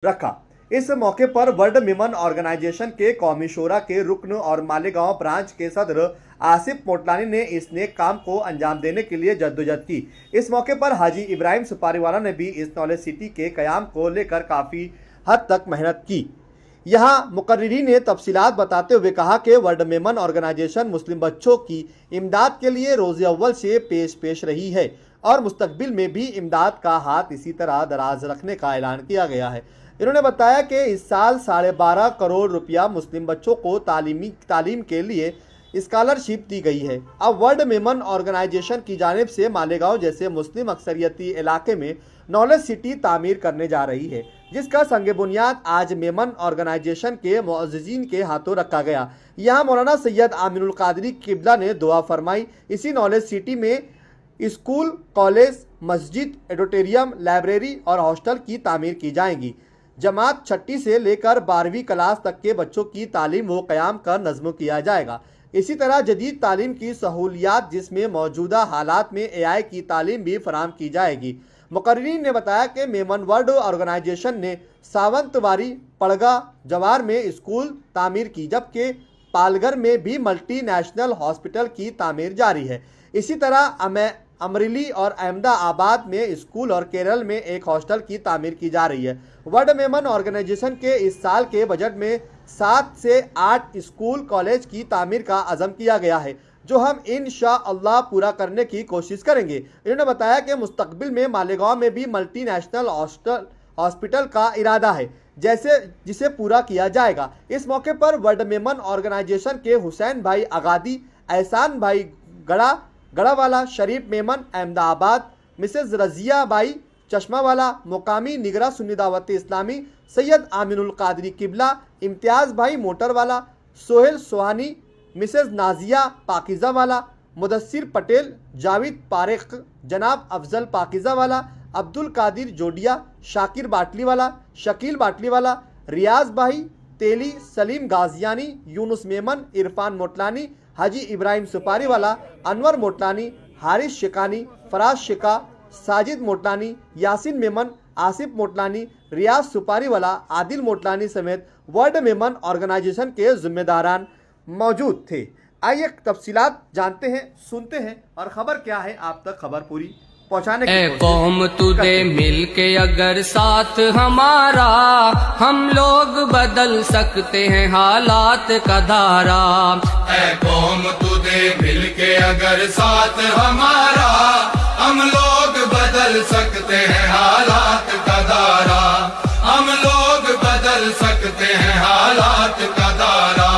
रखा। इस मौके पर वर्ल्ड विमेन ऑर्गेनाइजेशन के कौमी शोरा के रुकन और मालेगांव ब्रांच के सदर आसिफ मोटलानी ने इस नेक काम को अंजाम देने के लिए जद्दोजहद की। इस मौके पर हाजी इब्राहिम सुपारीवाला ने भी इस नॉलेज सिटी के कयाम को लेकर काफ़ी हद तक मेहनत की। यहाँ मुकर्रिरीन ने तफसीलात बताते हुए कहा कि वर्ल्ड विमेन ऑर्गेनाइजेशन मुस्लिम बच्चों की इमदाद के लिए रोज़े अव्वल से पेश रही है और मुस्तकबिल में भी इमदाद का हाथ इसी तरह दराज रखने का ऐलान किया गया है। इन्होंने बताया कि इस साल 12.5 करोड़ रुपया मुस्लिम बच्चों को तालीम के लिए स्कॉलरशिप दी गई है। अब वर्ल्ड विमेन ऑर्गेनाइजेशन की जानिब से मालेगांव जैसे मुस्लिम अक्सरियती इलाके में नॉलेज सिटी तामीर करने जा रही है, जिसका संग बुनियाद आज विमेन ऑर्गेनाइजेशन के मुअज़्ज़िज़ीन के हाथों रखा गया। यहाँ मौलाना सैयद आमिनुल कादरी किबला ने दुआ फरमाई। इसी नॉलेज सिटी में स्कूल, कॉलेज, मस्जिद, ऑडिटोरियम, लाइब्रेरी और हॉस्टल की तामीर की जाएगी। जमात 6ठी से लेकर 12वीं क्लास तक के बच्चों की तालीम व क़याम का नज़्म किया जाएगा। इसी तरह जदीद तालीम की सहूलियात जिसमें मौजूदा हालात में AI की तालीम भी फराहम की जाएगी। मुकर्रिरीन ने बताया कि विमेन वर्ल्ड ऑर्गेनाइजेशन ने सावंतवाड़ी, पड़गा, जवार में स्कूल तामीर की, जबकि पालघर में भी मल्टीनेशनल हॉस्पिटल की तामीर जारी है। इसी तरह अमरेली और अहमदाबाद में स्कूल और केरल में एक हॉस्टल की तामीर की जा रही है। वर्ल्ड विमेन ऑर्गेनाइजेशन के इस साल के बजट में 7 से 8 स्कूल, कॉलेज की तामीर का अज़म किया गया है, जो हम इंशाअल्लाह पूरा करने की कोशिश करेंगे। इन्होंने बताया कि मुस्तकबिल में मालेगांव में भी मल्टीनेशनल हॉस्पिटल का इरादा है, जिसे पूरा किया जाएगा। इस मौके पर वर्ल्ड विमेन ऑर्गेनाइजेशन के हुसैन भाई अगादी, एहसान भाई गड़ावाला, शरीफ मेमन अहमदाबाद, मिसेज रजिया बाई चश्मावाला, मुकामी निगरा सुन्नी दावत इस्लामी, सैयद आमिनुल कादरी किबला, इम्तियाज़ भाई मोटरवाला, सोहेल सोहानी, मिसेज नाजिया पाकिज़ावाला, मुदस्सिर पटेल, जावेद पारेख, जनाब अफजल पाकिज़ावाला, अब्दुल कादिर जोडिया, शाकिर बाटलीवाला, शकील बाटलीवाला, रियाज भाई तेली, सलीम गाजियानी, यूनुस मेमन, इरफान मोटलानी, हाजी इब्राहिम सुपारीवाला, अनवर मोटलानी, हारिस शिकानी, फराज शिका, साजिद मोटलानी, यासिन मेमन, आसिफ मोटलानी, रियाज सुपारीवाला, आदिल मोटलानी समेत वर्ल्ड विमेन ऑर्गेनाइजेशन के जिम्मेदारान मौजूद थे। आइए तफसीलात जानते हैं, सुनते हैं और खबर क्या है आप तक खबर पूरी पहुंचाने की कौम तुझे मिलके अगर साथ हमारा, हम लोग बदल सकते हैं हालात का धारा। ऐ कौम तुझे मिलके अगर साथ हमारा, हम लोग बदल सकते हैं हालात का धारा। हम लोग बदल सकते हैं हालात का धारा।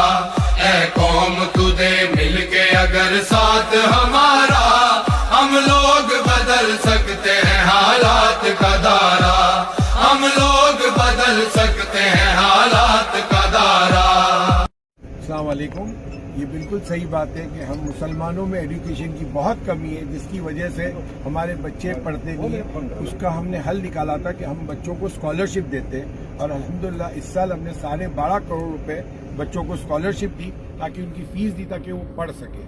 ऐ कौम तुझे मिलके अगर साथ हमारा, हम लोग बदल सकते हैं हालात का धारा। हम लोग बदल सकते हैं हालात का धारा। अस्सलाम वालेकुम। ये बिल्कुल सही बात है कि हम मुसलमानों में एजुकेशन की बहुत कमी है, जिसकी वजह से हमारे बच्चे पढ़ते नहीं हैं। उसका हमने हल निकाला था कि हम बच्चों को स्कॉलरशिप देते हैं और अल्हम्दुलिल्लाह इस साल हमने 12.5 करोड़ रुपए बच्चों को स्कॉलरशिप दी ताकि उनकी फीस दी ताकि वो पढ़ सके।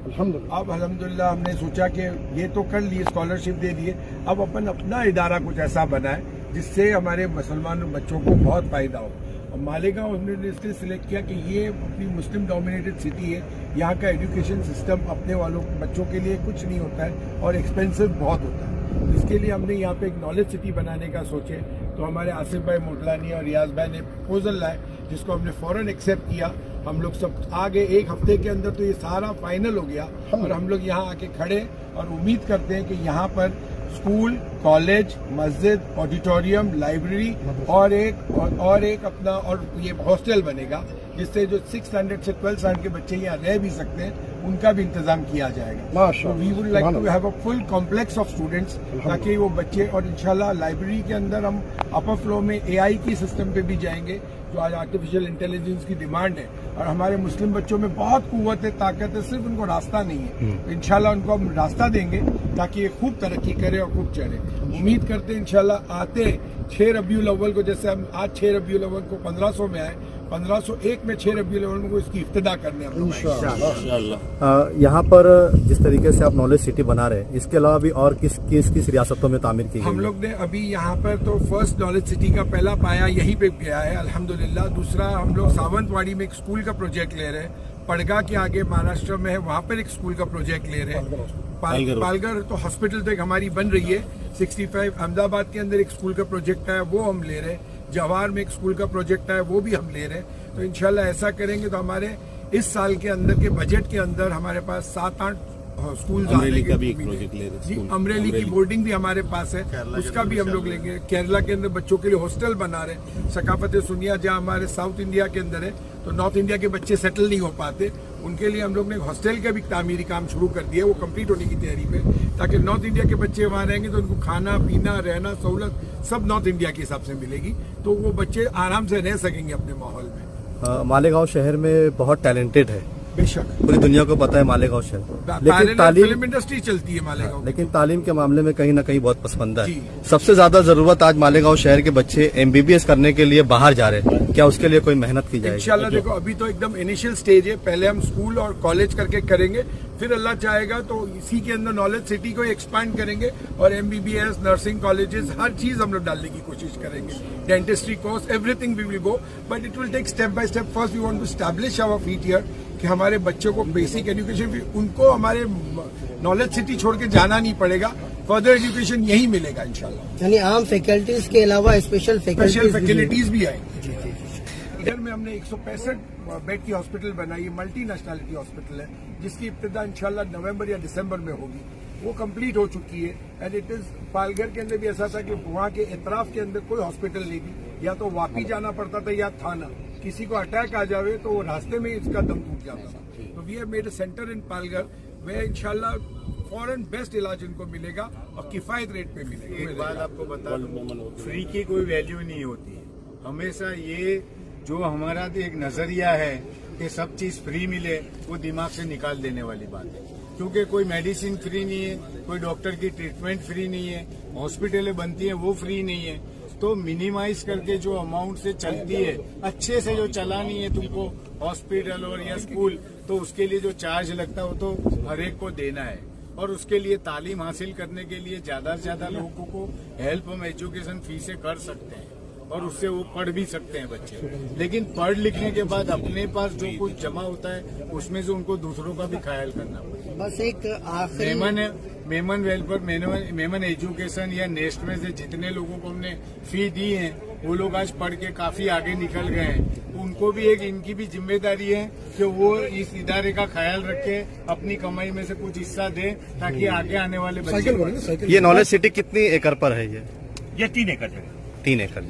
अब अल्हम्दुलिल्लाह हमने सोचा कि ये तो कर लिए, स्कॉलरशिप दे दिए, अब अपन अपना इदारा कुछ ऐसा बनाए जिससे हमारे मुसलमान बच्चों को बहुत फायदा हो। और मालेगांव हमने इसलिए सिलेक्ट किया कि ये अपनी मुस्लिम डोमिनेटेड सिटी है, यहाँ का एजुकेशन सिस्टम अपने वालों बच्चों के लिए कुछ नहीं होता है और एक्सपेंसिव बहुत होता है। इसके लिए हमने यहाँ पे एक नॉलेज सिटी बनाने का सोचे, तो हमारे आसिफ भाई मोटलानी और रियाज भाई ने प्रपोजल लाए, जिसको हमने फौरन एक्सेप्ट किया। हम लोग सब आगे एक हफ्ते के अंदर तो ये सारा फाइनल हो गया और हम लोग यहाँ आके खड़े और उम्मीद करते हैं कि यहाँ पर स्कूल, कॉलेज, मस्जिद, ऑडिटोरियम, लाइब्रेरी और एक अपना और ये हॉस्टल बनेगा, जिससे जो 6 स्टैंडर्ड से 12 स्टैंडर्ड के बच्चे यहाँ रह भी सकते हैं, उनका भी इंतजाम किया जाएगा। तो we would like to have a full complex of students, ताकि वो बच्चे, और इंशाल्लाह लाइब्रेरी के अंदर हम अपर फ्लोर में AI की सिस्टम पे भी जाएंगे, जो आज आर्टिफिशियल इंटेलिजेंस की डिमांड है। और हमारे मुस्लिम बच्चों में बहुत कुव्वत है, ताकत है, सिर्फ उनको रास्ता नहीं है। तो इंशाल्लाह उनको हम रास्ता देंगे ताकि ये खूब तरक्की करे और खूब चढ़े। उम्मीद करते हैं इंशाल्लाह आते 6 रबीउल अव्वल को, जैसे हम आज 6 रबीउल अव्वल को 1500 में आए, 1501 में 6 रबीउल अव्वल को इसकी इफ्तिदा करने हम लोग यहाँ पर जिस तरीके से आप नॉलेज सिटी बना रहे हैं, इसके अलावा भी और किस रियासतों में तामीर की गई? हम लोग ने अभी यहाँ पर तो फर्स्ट नॉलेज सिटी का पहला पाया यहीं पे गया है अल्हम्दुलिल्लाह। दूसरा हम लोग सावंतवाड़ी में एक स्कूल का प्रोजेक्ट ले रहे हैं, पड़गा के आगे महाराष्ट्र में है वहाँ पर एक स्कूल का प्रोजेक्ट ले रहे हैं, पालघर तो हॉस्पिटल तो एक हमारी बन रही है 65। अहमदाबाद के अंदर एक स्कूल का प्रोजेक्ट है वो हम ले रहे हैं, जवाहर में एक स्कूल का प्रोजेक्ट है वो भी हम ले रहे हैं। तो इंशाल्लाह ऐसा करेंगे तो हमारे इस साल के अंदर के बजट के अंदर हमारे पास 7-8 स्कूल अमरेली का भी एक प्रोजेक्ट ले रहे हैं। अमरेली की बोर्डिंग भी हमारे पास है, उसका भी हम लोग लेंगे। केरला के अंदर बच्चों के लिए हॉस्टल बना रहे हैं, सकाफत सुनिया जहाँ हमारे साउथ इंडिया के अंदर है तो नॉर्थ इंडिया के बच्चे सेटल नहीं हो पाते, उनके लिए हम लोग ने हॉस्टल का भी तामीरी काम शुरू कर दिया, वो कंप्लीट होने की तैयारी पे, ताकि नॉर्थ इंडिया के बच्चे वहाँ रहेंगे तो उनको खाना पीना रहना सहूलत सब नॉर्थ इंडिया के हिसाब से मिलेगी, तो वो बच्चे आराम से रह सकेंगे अपने माहौल में। मालेगांव शहर में बहुत टैलेंटेड है, बेशक पूरी दुनिया को पता है मालेगांव शहर, लेकिन फिल्म इंडस्ट्री चलती है मालेगांव, लेकिन तालीम के मामले में कहीं ना कहीं बहुत पसमानदा जी। है। सबसे ज्यादा जरूरत आज मालेगांव शहर के बच्चे MBBS करने के लिए बाहर जा रहे हैं, क्या उसके लिए कोई मेहनत की जाएगी? इंशाल्लाह देखो अभी तो एकदम इनिशियल स्टेज है, पहले हम स्कूल और कॉलेज करके करेंगे, फिर अल्लाह चाहेगा तो इसी के अंदर नॉलेज सिटी को एक्सपांड करेंगे और MBBS नर्सिंग कॉलेजेस हर चीज हम लोग डालने की कोशिश करेंगे, dentistry course everything we will go, but it will take step by step. First we want to establish our feet here कि हमारे बच्चों को बेसिक एजुकेशन, उनको हमारे नॉलेज सिटी छोड़ के जाना नहीं पड़ेगा, फर्दर एजुकेशन यही मिलेगा इंशाल्लाह। यानी आम फैकल्टीज के अलावा स्पेशल फैकल्टीज भी आएंगी। इधर में हमने 165 बेड की हॉस्पिटल बनाई है, मल्टी नेशनलिटी हॉस्पिटल है, जिसकी इब्तिदा इंशाल्लाह नवंबर या दिसंबर में होगी, वो कंप्लीट हो चुकी है। एंड इट इज पालघर के अंदर भी ऐसा था कि वहाँ के इतराफ के अंदर कोई हॉस्पिटल नहीं थी, या तो वापी जाना पड़ता था या थाना, किसी को अटैक आ जावे तो रास्ते में इसका दम टूट जाता था। तो we have made a centre in Palghar we इंशाल्लाह फॉरेन बेस्ट इलाज इनको मिलेगा और किफायत रेट पे मिलेगा। एक बात आपको बता दूं, फ्री की कोई वैल्यू नहीं होती है। हमेशा ये जो हमारा एक नजरिया है कि सब चीज फ्री मिले, वो दिमाग से निकाल देने वाली बात है, क्योंकि कोई मेडिसिन फ्री नहीं है, कोई डॉक्टर की ट्रीटमेंट फ्री नहीं है, हॉस्पिटलें बनती हैं वो फ्री नहीं है। तो मिनिमाइज करके जो अमाउंट से चलती है, अच्छे से जो चलानी है तुमको हॉस्पिटल और या स्कूल, तो उसके लिए जो चार्ज लगता है वो तो हर एक को देना है। और उसके लिए तालीम हासिल करने के लिए ज्यादा से ज्यादा लोगों को हेल्प हम एजुकेशन फी से कर सकते हैं और उससे वो पढ़ भी सकते हैं बच्चे। लेकिन पढ़ लिखने के बाद अपने पास जो कुछ जमा होता है उसमें से उनको दूसरों का भी ख्याल करना पड़ता है। बस एक आखिरी मेमन वेलफेयर, मेमन एजुकेशन या नेस्ट में से जितने लोगों को हमने फी दी है वो लोग आज पढ़ के काफी आगे निकल गए हैं। उनको भी एक इनकी भी जिम्मेदारी है कि वो इस इदारे का ख्याल रखे, अपनी कमाई में से कुछ हिस्सा दे ताकि आगे आने वाले बच्चे। ये नॉलेज सिटी कितनी एकड़ पर है? ये 3 एकड़ है। 3 एकड़।